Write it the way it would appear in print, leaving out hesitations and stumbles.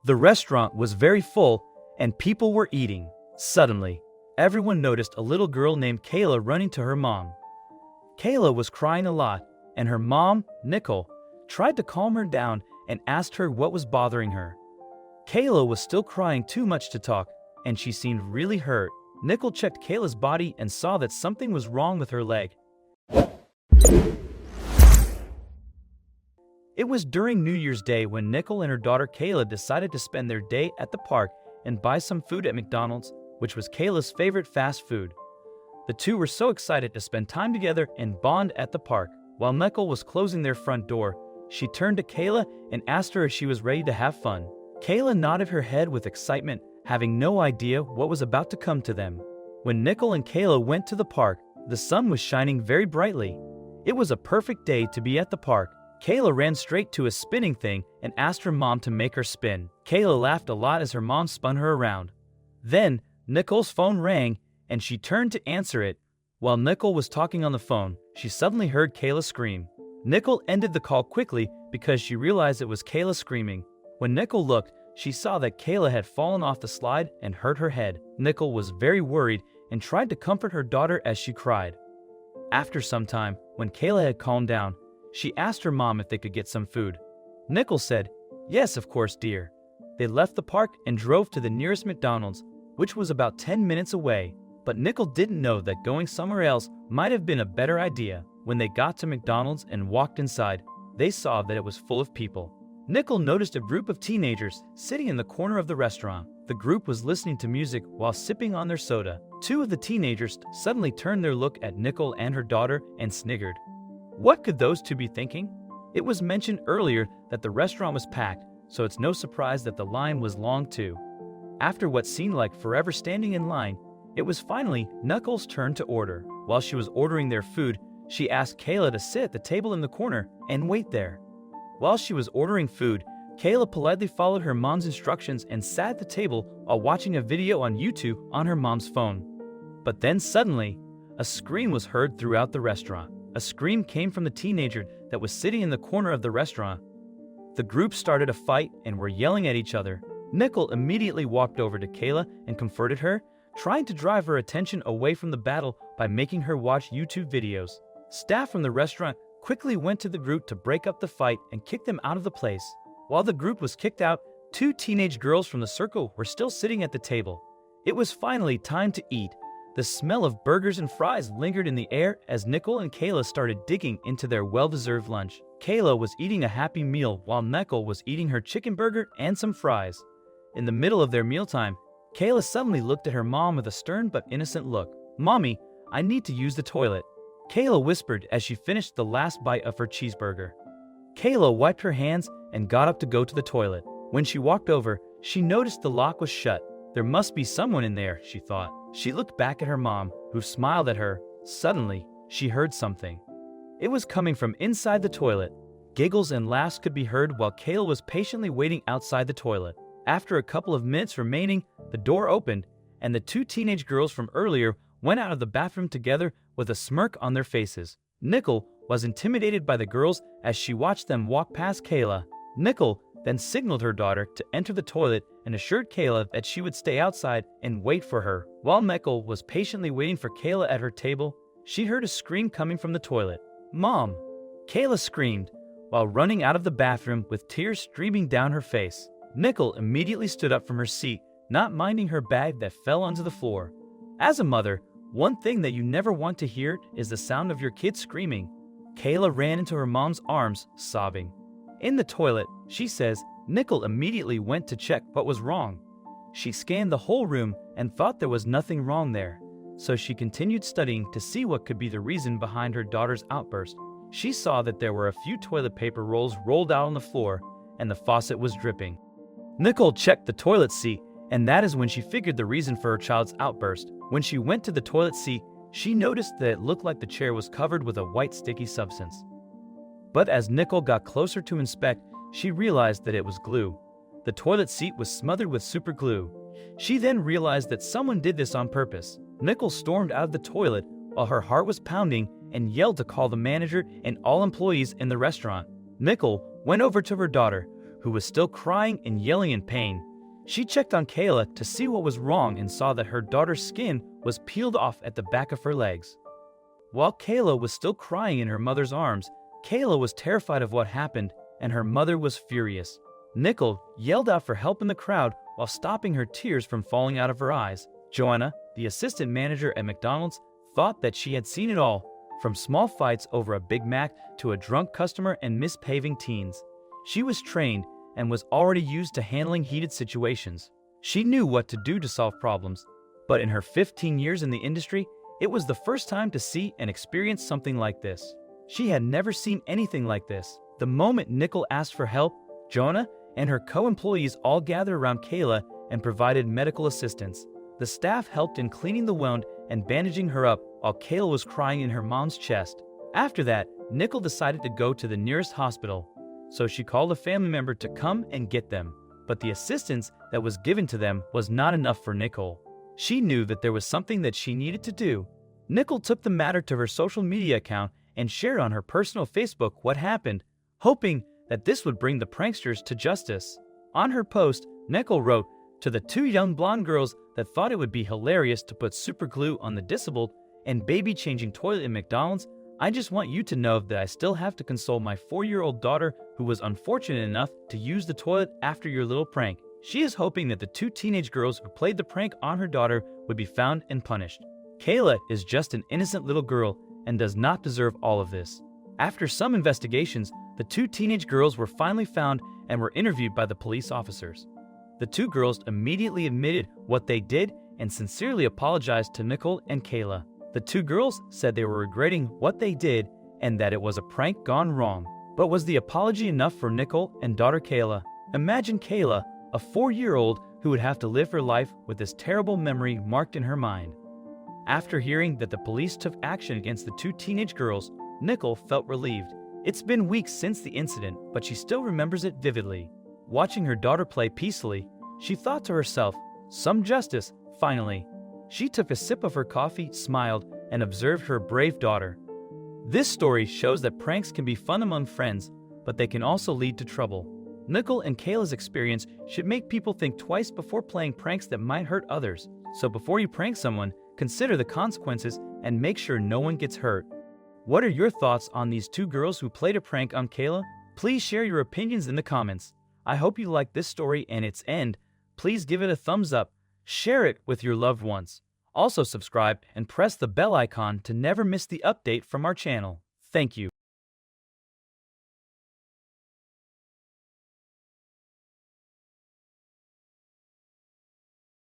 The restaurant was very full, and people were eating. Suddenly, everyone noticed a little girl named Kayla running to her mom. Kayla was crying a lot, and her mom, Nicole, tried to calm her down and asked her what was bothering her. Kayla was still crying too much to talk, and she seemed really hurt. Nicole checked Kayla's body and saw that something was wrong with her leg. It was during New Year's Day when Nicole and her daughter Kayla decided to spend their day at the park and buy some food at McDonald's, which was Kayla's favorite fast food. The two were so excited to spend time together and bond at the park. While Nicole was closing their front door, she turned to Kayla and asked her if she was ready to have fun. Kayla nodded her head with excitement, having no idea what was about to come to them. When Nicole and Kayla went to the park, the sun was shining very brightly. It was a perfect day to be at the park. Kayla ran straight to a spinning thing and asked her mom to make her spin. Kayla laughed a lot as her mom spun her around. Then, Nicole's phone rang, and she turned to answer it. While Nicole was talking on the phone, she suddenly heard Kayla scream. Nicole ended the call quickly because she realized it was Kayla screaming. When Nicole looked, she saw that Kayla had fallen off the slide and hurt her head. Nicole was very worried and tried to comfort her daughter as she cried. After some time, when Kayla had calmed down, she asked her mom if they could get some food. Nicole said, "Yes, of course, dear." They left the park and drove to the nearest McDonald's, which was about 10 minutes away. But Nicole didn't know that going somewhere else might have been a better idea. When they got to McDonald's and walked inside, they saw that it was full of people. Nicole noticed a group of teenagers sitting in the corner of the restaurant. The group was listening to music while sipping on their soda. Two of the teenagers suddenly turned their look at Nicole and her daughter and sniggered. What could those two be thinking? It was mentioned earlier that the restaurant was packed, so it's no surprise that the line was long too. After what seemed like forever standing in line, it was finally Nicole's turn to order. While she was ordering their food, she asked Kayla to sit at the table in the corner and wait there. While she was ordering food, Kayla politely followed her mom's instructions and sat at the table while watching a video on YouTube on her mom's phone. But then suddenly, a scream was heard throughout the restaurant. A scream came from the teenager that was sitting in the corner of the restaurant. The group started a fight and were yelling at each other. Nicole immediately walked over to Kayla and comforted her, trying to drive her attention away from the battle by making her watch YouTube videos. Staff from the restaurant quickly went to the group to break up the fight and kick them out of the place. While the group was kicked out, two teenage girls from the circle were still sitting at the table. It was finally time to eat. The smell of burgers and fries lingered in the air as Nicole and Kayla started digging into their well-deserved lunch. Kayla was eating a happy meal while Nicole was eating her chicken burger and some fries. In the middle of their mealtime, Kayla suddenly looked at her mom with a stern but innocent look. "Mommy, I need to use the toilet," Kayla whispered as she finished the last bite of her cheeseburger. Kayla wiped her hands and got up to go to the toilet. When she walked over, she noticed the lock was shut. There must be someone in there, she thought. She looked back at her mom, who smiled at her. Suddenly, she heard something. It was coming from inside the toilet. Giggles and laughs could be heard while Kayla was patiently waiting outside the toilet. After a couple of minutes remaining, the door opened, and the two teenage girls from earlier went out of the bathroom together with a smirk on their faces. Nicole was intimidated by the girls as she watched them walk past Kayla. Nicole then signaled her daughter to enter the toilet and assured Kayla that she would stay outside and wait for her. While Nicole was patiently waiting for Kayla at her table, she heard a scream coming from the toilet. "Mom!" Kayla screamed while running out of the bathroom with tears streaming down her face. Nicole immediately stood up from her seat, not minding her bag that fell onto the floor. As a mother, one thing that you never want to hear is the sound of your kid screaming. Kayla ran into her mom's arms, sobbing. In the toilet, she says, Nicole immediately went to check what was wrong. She scanned the whole room and thought there was nothing wrong there, so she continued studying to see what could be the reason behind her daughter's outburst. She saw that there were a few toilet paper rolls rolled out on the floor, and the faucet was dripping. Nicole checked the toilet seat, and that is when she figured the reason for her child's outburst. When she went to the toilet seat, she noticed that it looked like the chair was covered with a white sticky substance. But as Nicole got closer to inspect, she realized that it was glue. The toilet seat was smothered with super glue. She then realized that someone did this on purpose. Nicole stormed out of the toilet while her heart was pounding and yelled to call the manager and all employees in the restaurant. Nicole went over to her daughter, who was still crying and yelling in pain. She checked on Kayla to see what was wrong and saw that her daughter's skin was peeled off at the back of her legs. While Kayla was still crying in her mother's arms, Kayla was terrified of what happened, and her mother was furious. Nickel yelled out for help in the crowd while stopping her tears from falling out of her eyes. Joanna, the assistant manager at McDonald's, thought that she had seen it all, from small fights over a Big Mac to a drunk customer and misbehaving teens. She was trained and was already used to handling heated situations. She knew what to do to solve problems, but in her 15 years in the industry, it was the first time to see and experience something like this. She had never seen anything like this. The moment Nickel asked for help, Joanna and her co-employees all gathered around Kayla and provided medical assistance. The staff helped in cleaning the wound and bandaging her up while Kayla was crying in her mom's chest. After that, Nickel decided to go to the nearest hospital, so she called a family member to come and get them. But the assistance that was given to them was not enough for Nickel. She knew that there was something that she needed to do. Nickel took the matter to her social media account and shared on her personal Facebook what happened, hoping that this would bring the pranksters to justice. On her post, Nickel wrote, "To the two young blonde girls that thought it would be hilarious to put super glue on the disabled and baby-changing toilet in McDonald's, I just want you to know that I still have to console my 4-year-old daughter who was unfortunate enough to use the toilet after your little prank. She is hoping that the two teenage girls who played the prank on her daughter would be found and punished. Kayla is just an innocent little girl and does not deserve all of this." After some investigations, the two teenage girls were finally found and were interviewed by the police officers. The two girls immediately admitted what they did and sincerely apologized to Nickel and Kayla. The two girls said they were regretting what they did and that it was a prank gone wrong. But was the apology enough for Nickel and daughter Kayla? Imagine Kayla, a 4-year-old who would have to live her life with this terrible memory marked in her mind. After hearing that the police took action against the two teenage girls, Nickel felt relieved. It's been weeks since the incident, but she still remembers it vividly. Watching her daughter play peacefully, she thought to herself, "Some justice, finally." She took a sip of her coffee, smiled, and observed her brave daughter. This story shows that pranks can be fun among friends, but they can also lead to trouble. Nickel and Kayla's experience should make people think twice before playing pranks that might hurt others. So before you prank someone, consider the consequences and make sure no one gets hurt. What are your thoughts on these two girls who played a prank on Kayla? Please share your opinions in the comments. I hope you liked this story and its end. Please give it a thumbs up, share it with your loved ones. Also subscribe and press the bell icon to never miss the update from our channel. Thank you.